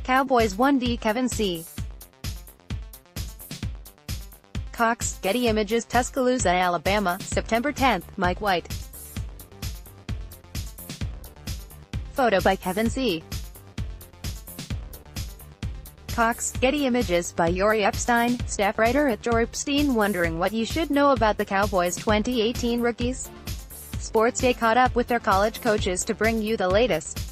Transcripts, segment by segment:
Cowboys 1D Kevin C. Cox, Getty Images Tuscaloosa, Alabama, September 10, Mike White. Photo by Kevin C. Cox, Getty Images by Jori Epstein, staff writer at Jori Epstein. Wondering what you should know about the Cowboys' 2018 rookies? SportsDay caught up with their college coaches to bring you the latest.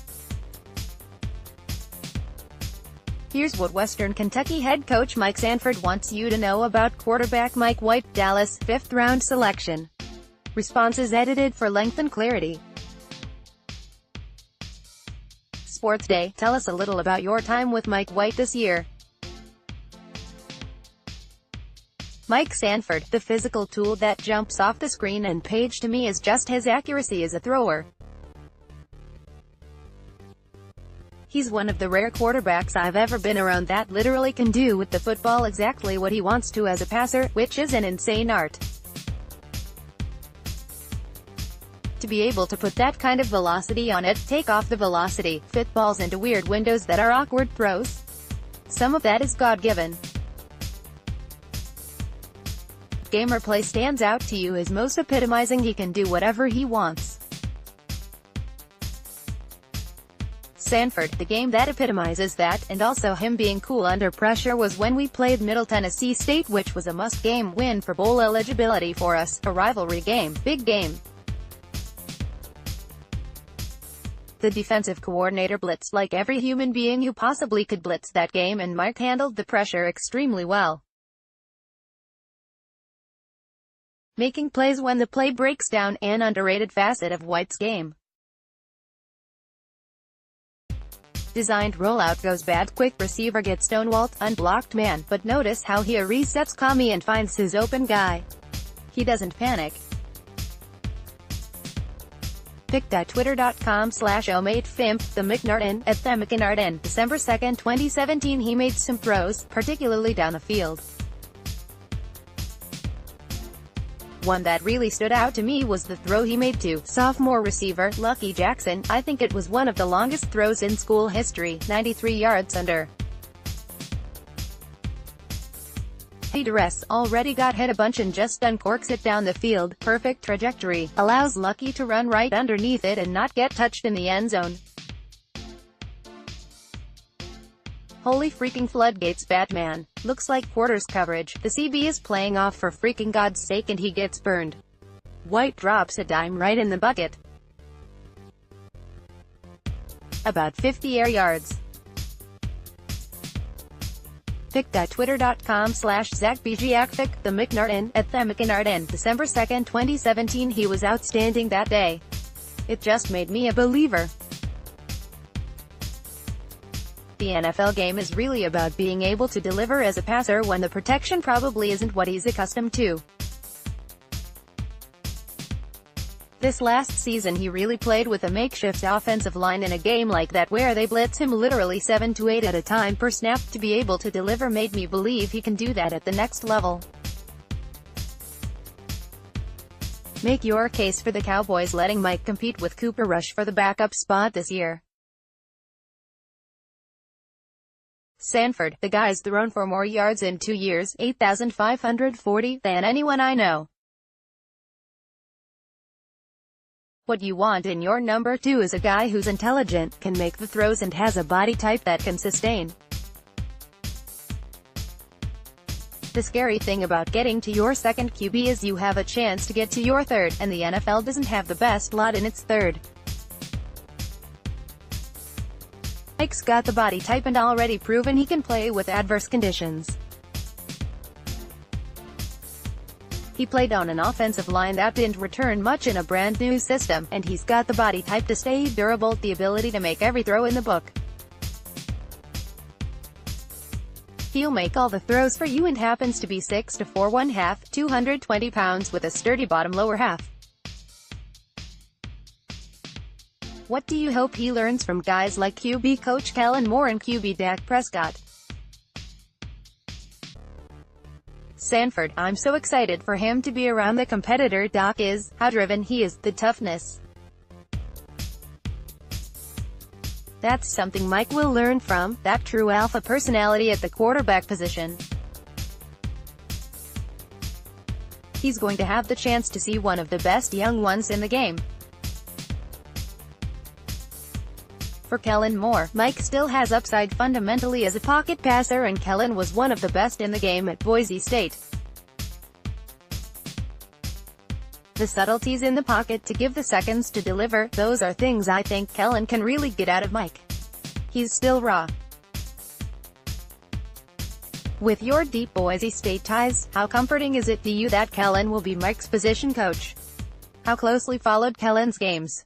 Here's what Western Kentucky head coach Mike Sanford wants you to know about quarterback Mike White, Dallas, 5th-round selection. Responses edited for length and clarity. SportsDay, tell us a little about your time with Mike White this year. Mike Sanford, the physical tool that jumps off the screen and page to me is just his accuracy as a thrower. He's one of the rare quarterbacks I've ever been around that literally can do with the football exactly what he wants to as a passer, which is an insane art. To be able to put that kind of velocity on it, take off the velocity, fit balls into weird windows that are awkward throws. Some of that is God-given. Game or play stands out to you as most epitomizing he can do whatever he wants. Sanford, the game that epitomizes that, and also him being cool under pressure, was when we played Middle Tennessee State, which was a must-game win for bowl eligibility for us, a rivalry game, big game. The defensive coordinator blitzed like every human being who possibly could blitz that game, and Mike handled the pressure extremely well, making plays when the play breaks down, an underrated facet of White's game. Designed rollout goes bad, quick receiver gets stonewalled, unblocked man, but notice how he resets calmly and finds his open guy. He doesn't panic. Pic.twitter.com/omatefimp, the McNarden, at the McNarden, December 2, 2017. He made some throws, particularly down the field. One that really stood out to me was the throw he made to sophomore receiver Lucky Jackson. I think it was one of the longest throws in school history, 93 yards under duress. Already got hit a bunch and just uncorks it down the field. Perfect trajectory, allows Lucky to run right underneath it and not get touched in the end zone. Holy freaking floodgates, Batman. Looks like quarters coverage. The CB is playing off for freaking God's sake and he gets burned. White drops a dime right in the bucket. About 50 air yards. Pic.twitter.com/ZachBGAcfic, the McNarden, at the McNarden, December 2, 2017. He was outstanding that day. It just made me a believer. The NFL game is really about being able to deliver as a passer when the protection probably isn't what he's accustomed to. This last season he really played with a makeshift offensive line in a game like that where they blitz him literally 7 to 8 at a time per snap. To be able to deliver made me believe he can do that at the next level. Make your case for the Cowboys letting Mike compete with Cooper Rush for the backup spot this year. Sanford, the guy's thrown for more yards in 2 years, 8,540, than anyone I know. What you want in your number 2 is a guy who's intelligent, can make the throws and has a body type that can sustain. The scary thing about getting to your second QB is you have a chance to get to your third, and the NFL doesn't have the best lot in its third. Mike's got the body type and already proven he can play with adverse conditions. He played on an offensive line that didn't return much in a brand new system, and he's got the body type to stay durable, the ability to make every throw in the book. He'll make all the throws for you and happens to be 6 to 4 1/2, 220 pounds with a sturdy bottom lower half. What do you hope he learns from guys like QB coach Kellen Moore and QB Dak Prescott? Sanford, I'm so excited for him to be around the competitor Doc is, how driven he is, the toughness. That's something Mike will learn from, that true alpha personality at the quarterback position. He's going to have the chance to see one of the best young ones in the game. For Kellen Moore, Mike still has upside fundamentally as a pocket passer, and Kellen was one of the best in the game at Boise State. The subtleties in the pocket to give the seconds to deliver, those are things I think Kellen can really get out of Mike. He's still raw. With your deep Boise State ties, how comforting is it to you that Kellen will be Mike's position coach? How closely followed Kellen's games?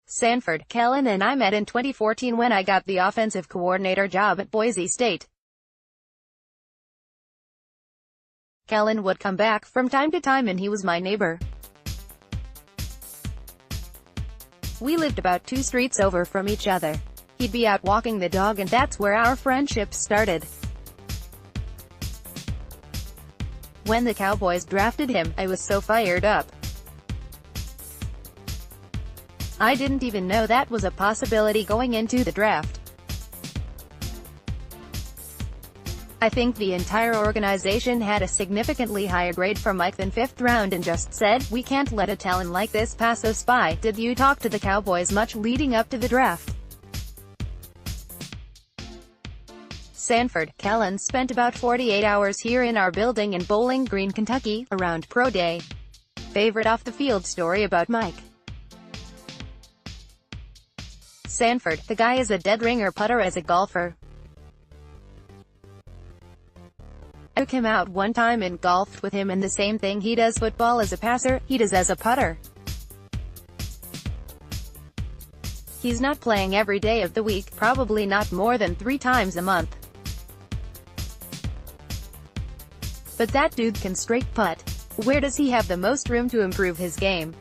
Sanford: Kellen and I met in 2014 when I got the offensive coordinator job at Boise State. Kellen would come back from time to time and he was my neighbor. We lived about 2 streets over from each other. He'd be out walking the dog and that's where our friendship started. When the Cowboys drafted him, I was so fired up. I didn't even know that was a possibility going into the draft. I think the entire organization had a significantly higher grade for Mike than 5th round and just said, we can't let a talent like this pass us by. Did you talk to the Cowboys much leading up to the draft? Sanford: Kellen spent about 48 hours here in our building in Bowling Green, Kentucky, around Pro Day. Favorite off-the-field story about Mike? Sanford: the guy is a dead ringer putter as a golfer. I took him out one time and golfed with him, and the same thing he does football as a passer, he does as a putter. He's not playing every day of the week, probably not more than 3 times a month. But that dude can straight putt. Where does he have the most room to improve his game?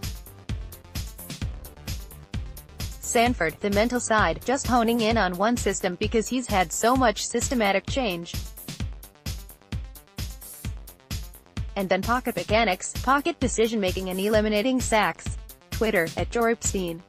Sanford: the mental side, just honing in on one system because he's had so much systematic change. And then pocket mechanics, pocket decision-making and eliminating sacks. Twitter, @Jori Epstein.